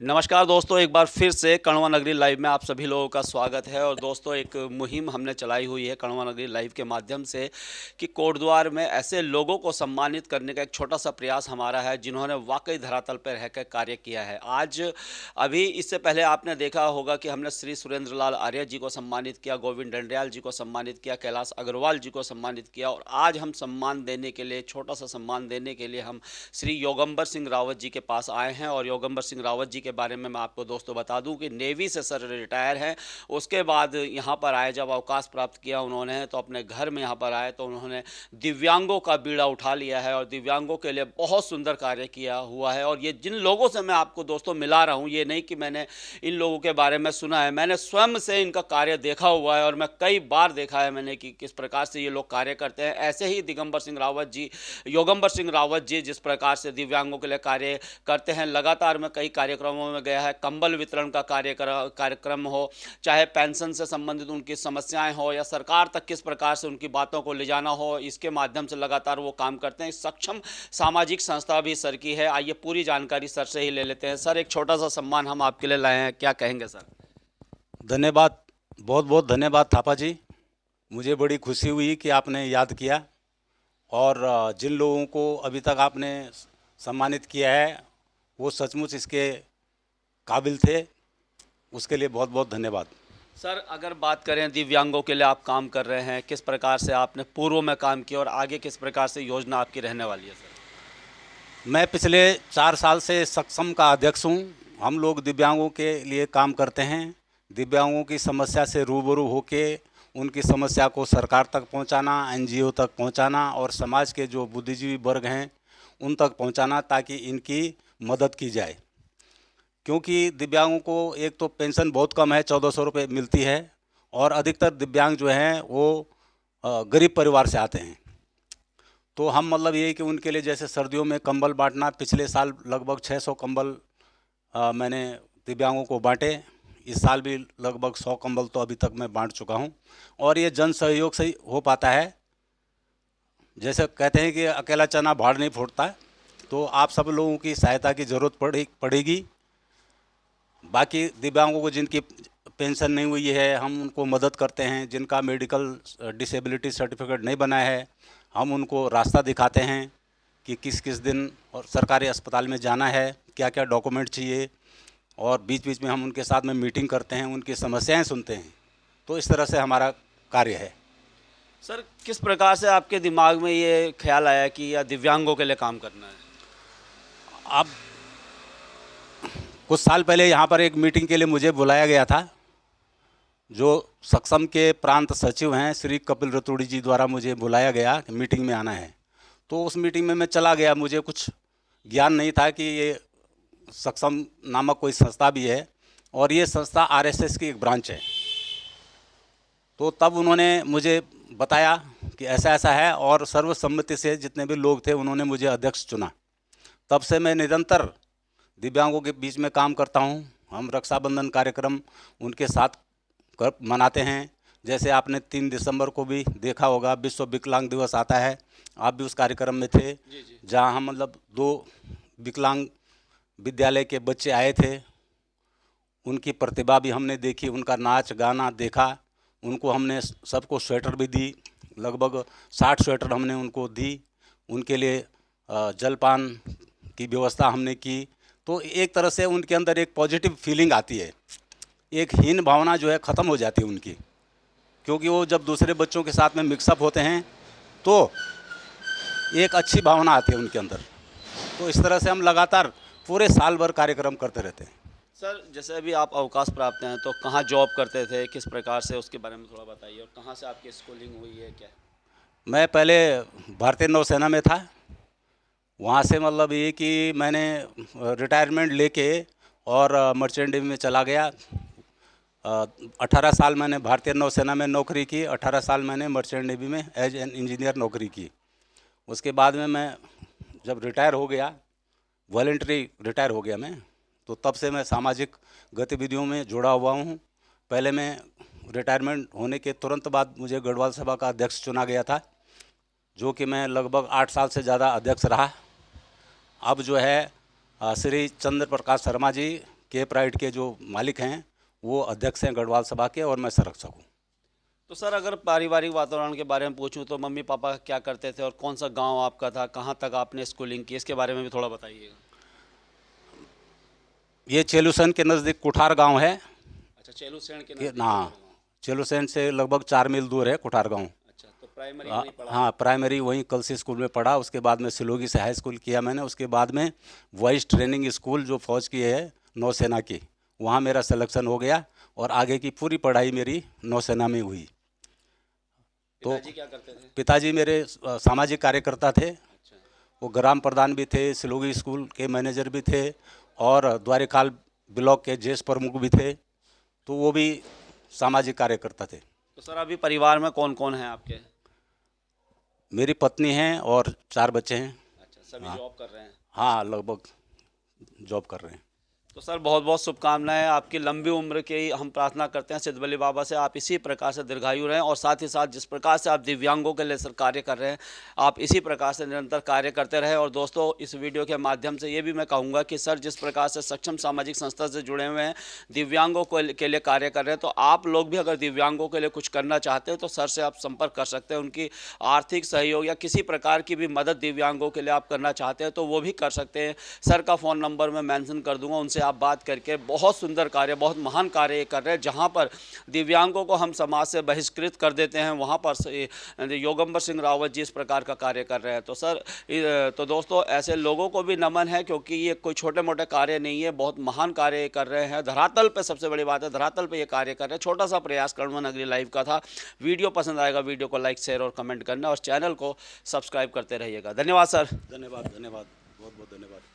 नमस्कार दोस्तों, एक बार फिर से कण्वा नगरी लाइव में आप सभी लोगों का स्वागत है। और दोस्तों, एक मुहिम हमने चलाई हुई है कण्वा नगरी लाइव के माध्यम से कि कोटद्वार में ऐसे लोगों को सम्मानित करने का एक छोटा सा प्रयास हमारा है जिन्होंने वाकई धरातल पर रहकर कार्य किया है। आज अभी इससे पहले आपने देखा होगा कि हमने श्री सुरेंद्र लाल आर्य जी को सम्मानित किया, गोविंद डंडयाल जी को सम्मानित किया, कैलाश अग्रवाल जी को सम्मानित किया। और आज हम सम्मान देने के लिए, छोटा सा सम्मान देने के लिए हम श्री योगंबर सिंह रावत जी के पास आए हैं। और योगंबर सिंह रावत जी के बारे में मैं आपको दोस्तों बता दूं कि नेवी से सर रिटायर हैं। उसके बाद यहाँ पर आए, जब अवकाश प्राप्त किया उन्होंने, तो अपने घर में यहाँ पर आए तो उन्होंने दिव्यांगों का बीड़ा उठा लिया है और दिव्यांगों के लिए बहुत सुंदर कार्य किया हुआ है। और ये जिन लोगों से मैं आपको दोस्तों मिला रहा हूँ, ये नहीं कि मैंने इन लोगों के बारे में सुना है, मैंने स्वयं से इनका कार्य देखा हुआ है। और मैं कई बार देखा है मैंने कि किस प्रकार से ये लोग कार्य करते हैं। ऐसे ही दिगंबर सिंह रावत जी, योगंबर सिंह रावत जी जिस प्रकार से दिव्यांगों के लिए कार्य करते हैं, लगातार मैं कई कार्यक्रमों में गया है। कंबल वितरण का कार्यक्रम हो, चाहे पेंशन से संबंधित उनकी समस्याएं हो, या सरकार तक किस प्रकार से उनकी बातों को ले जाना हो, इसके माध्यम से लगातार वो काम करते हैं। सक्षम सामाजिक संस्था भी सर की है। आइए पूरी जानकारी सर से ही ले लेते हैं। सर, एक छोटा सा सम्मान हम आपके लिए लाए हैं, क्या कहेंगे सर? धन्यवाद, बहुत बहुत धन्यवाद थापा जी। मुझे बड़ी खुशी हुई कि आपने याद किया और जिन लोगों को अभी तक आपने सम्मानित किया है वो सचमुच इसके काबिल थे। उसके लिए बहुत बहुत धन्यवाद। सर, अगर बात करें दिव्यांगों के लिए आप काम कर रहे हैं, किस प्रकार से आपने पूर्व में काम किया और आगे किस प्रकार से योजना आपकी रहने वाली है सर? मैं पिछले 4 साल से सक्षम का अध्यक्ष हूँ। हम लोग दिव्यांगों के लिए काम करते हैं। दिव्यांगों की समस्या से रूबरू होके उनकी समस्या को सरकार तक पहुंचाना, एनजीओ तक पहुंचाना और समाज के जो बुद्धिजीवी वर्ग हैं उन तक पहुंचाना, ताकि इनकी मदद की जाए। क्योंकि दिव्यांगों को एक तो पेंशन बहुत कम है, 1400 रुपये मिलती है, और अधिकतर दिव्यांग जो हैं वो गरीब परिवार से आते हैं। तो हम मतलब ये कि उनके लिए जैसे सर्दियों में कंबल बांटना, पिछले साल लगभग 600 कंबल मैंने दिव्यांगों को बांटे। इस साल भी लगभग 100 कंबल तो अभी तक मैं बांट चुका हूँ। और ये जन सहयोग से ही हो पाता है। जैसे कहते हैं कि अकेला चना भाड़ नहीं फूटता, तो आप सब लोगों की सहायता की ज़रूरत पड़ेगी। बाकी दिव्यांगों को जिनकी पेंशन नहीं हुई है हम उनको मदद करते हैं। जिनका मेडिकल डिसेबिलिटी सर्टिफिकेट नहीं बना है हम उनको रास्ता दिखाते हैं कि किस किस दिन और सरकारी अस्पताल में जाना है, क्या क्या डॉक्यूमेंट चाहिए, और बीच बीच में हम उनके साथ में मीटिंग करते हैं, उनकी समस्याएं सुनते हैं। तो इस तरह से हमारा कार्य है। सर, किस प्रकार से आपके दिमाग में ये ख्याल आया कि या दिव्यांगों के लिए काम करना है? अब कुछ साल पहले यहाँ पर एक मीटिंग के लिए मुझे बुलाया गया था। जो सक्षम के प्रांत सचिव हैं श्री कपिल रतूड़ी जी द्वारा मुझे बुलाया गया कि मीटिंग में आना है। तो उस मीटिंग में मैं चला गया। मुझे कुछ ज्ञान नहीं था कि ये सक्षम नामक कोई संस्था भी है, और ये संस्था आरएसएस की एक ब्रांच है। तो तब उन्होंने मुझे बताया कि ऐसा ऐसा है, और सर्वसम्मति से जितने भी लोग थे उन्होंने मुझे अध्यक्ष चुना। तब से मैं निरंतर दिव्यांगों के बीच में काम करता हूँ। हम रक्षाबंधन कार्यक्रम उनके साथ मनाते हैं। जैसे आपने 3 दिसंबर को भी देखा होगा, विश्व विकलांग दिवस आता है, आप भी उस कार्यक्रम में थे, जहाँ हम मतलब 2 विकलांग विद्यालय के बच्चे आए थे। उनकी प्रतिभा भी हमने देखी, उनका नाच गाना देखा। उनको हमने सबको स्वेटर भी दी, लगभग 60 स्वेटर हमने उनको दी। उनके लिए जलपान की व्यवस्था हमने की। तो एक तरह से उनके अंदर एक पॉजिटिव फीलिंग आती है, एक हीन भावना जो है ख़त्म हो जाती है उनकी। क्योंकि वो जब दूसरे बच्चों के साथ में मिक्सअप होते हैं तो एक अच्छी भावना आती है उनके अंदर। तो इस तरह से हम लगातार पूरे साल भर कार्यक्रम करते रहते हैं। सर, जैसे अभी आप अवकाश प्राप्त हैं तो कहाँ जॉब करते थे, किस प्रकार से, उसके बारे में थोड़ा बताइए। और कहाँ से आपकी स्कूलिंग हुई है, क्या? मैं पहले भारतीय नौसेना में था। वहाँ से मतलब ये कि मैंने रिटायरमेंट लेके और मर्चेंट नेवी में चला गया। 18 साल मैंने भारतीय नौसेना में नौकरी की, 18 साल मैंने मर्चेंट नेवी में एज एन इंजीनियर नौकरी की। उसके बाद में मैं जब रिटायर हो गया, वॉलंटरी रिटायर हो गया मैं, तो तब से मैं सामाजिक गतिविधियों में जुड़ा हुआ हूँ। पहले मैं रिटायरमेंट होने के तुरंत बाद मुझे गढ़वाल सभा का अध्यक्ष चुना गया था, जो कि मैं लगभग 8 साल से ज़्यादा अध्यक्ष रहा। अब जो है श्री चंद्र प्रकाश शर्मा जी के प्राइड के जो मालिक हैं वो अध्यक्ष हैं गढ़वाल सभा के, और मैं संरक्षक हूँ। तो सर अगर पारिवारिक वातावरण के बारे में पूछूं तो मम्मी पापा क्या करते थे और कौन सा गांव आपका था, कहां तक आपने स्कूलिंग की, इसके बारे में भी थोड़ा बताइएगा। ये चेलूसैन के नज़दीक कुठार गांव है। अच्छा, चेलूसैन के नज़दीक हाँ, गाँव। चेलूसैन से लगभग 4 मील दूर है कुठार गांव। अच्छा, तो प्राइमरी वहीं पढ़ा। हाँ, प्राइमरी वहीं कलसी स्कूल में पढ़ा। उसके बाद में सिलोगी से हाई स्कूल किया मैंने। उसके बाद में वॉइस ट्रेनिंग स्कूल जो फौज की है नौसेना की, वहाँ मेरा सिलेक्शन हो गया और आगे की पूरी पढ़ाई मेरी नौसेना में हुई। तो पिताजी क्या करते थे? पिताजी मेरे सामाजिक कार्यकर्ता थे। अच्छा। वो ग्राम प्रधान भी थे, सिलोगी स्कूल के मैनेजर भी थे, और द्वारिकाल ब्लॉक के जेस प्रमुख भी थे। तो वो भी सामाजिक कार्यकर्ता थे। तो सर अभी परिवार में कौन कौन है आपके? मेरी पत्नी हैं और 4 बच्चे हैं। अच्छा, सभी जॉब कर रहे हैं? हाँ, लगभग जॉब कर रहे हैं। तो सर बहुत बहुत शुभकामनाएं, आपकी लंबी उम्र की हम प्रार्थना करते हैं सिद्धबली बाबा से, आप इसी प्रकार से दीर्घायु रहें और साथ ही साथ जिस प्रकार से आप दिव्यांगों के लिए सर कार्य कर रहे हैं, आप इसी प्रकार से निरंतर कार्य करते रहें। और दोस्तों इस वीडियो के माध्यम से ये भी मैं कहूँगा कि सर जिस प्रकार से सक्षम सामाजिक संस्था से जुड़े हुए हैं, दिव्यांगों के लिए कार्य कर रहे हैं, तो आप लोग भी अगर दिव्यांगों के लिए कुछ करना चाहते हैं तो सर से आप संपर्क कर सकते हैं। उनकी आर्थिक सहयोग या किसी प्रकार की भी मदद दिव्यांगों के लिए आप करना चाहते हैं तो वो भी कर सकते हैं। सर का फ़ोन नंबर मैं मेंशन कर दूंगा, उनसे आप बात करके, बहुत सुंदर कार्य, बहुत महान कार्य ये कर रहे हैं। जहां पर दिव्यांगों को हम समाज से बहिष्कृत कर देते हैं, वहां पर योगंबर सिंह रावत जी इस प्रकार का कार्य कर रहे हैं। तो सर तो दोस्तों ऐसे लोगों को भी नमन है, क्योंकि ये कोई छोटे मोटे कार्य नहीं है, बहुत महान कार्य कर रहे हैं। धरातल पे सबसे बड़ी बात है, धरातल पे ये कार्य कर रहे हैं। छोटा सा प्रयास कड़वा नगरी लाइव का था। वीडियो पसंद आएगा, वीडियो को लाइक शेयर और कमेंट करना और चैनल को सब्सक्राइब करते रहिएगा। धन्यवाद सर। धन्यवाद, धन्यवाद, बहुत बहुत धन्यवाद।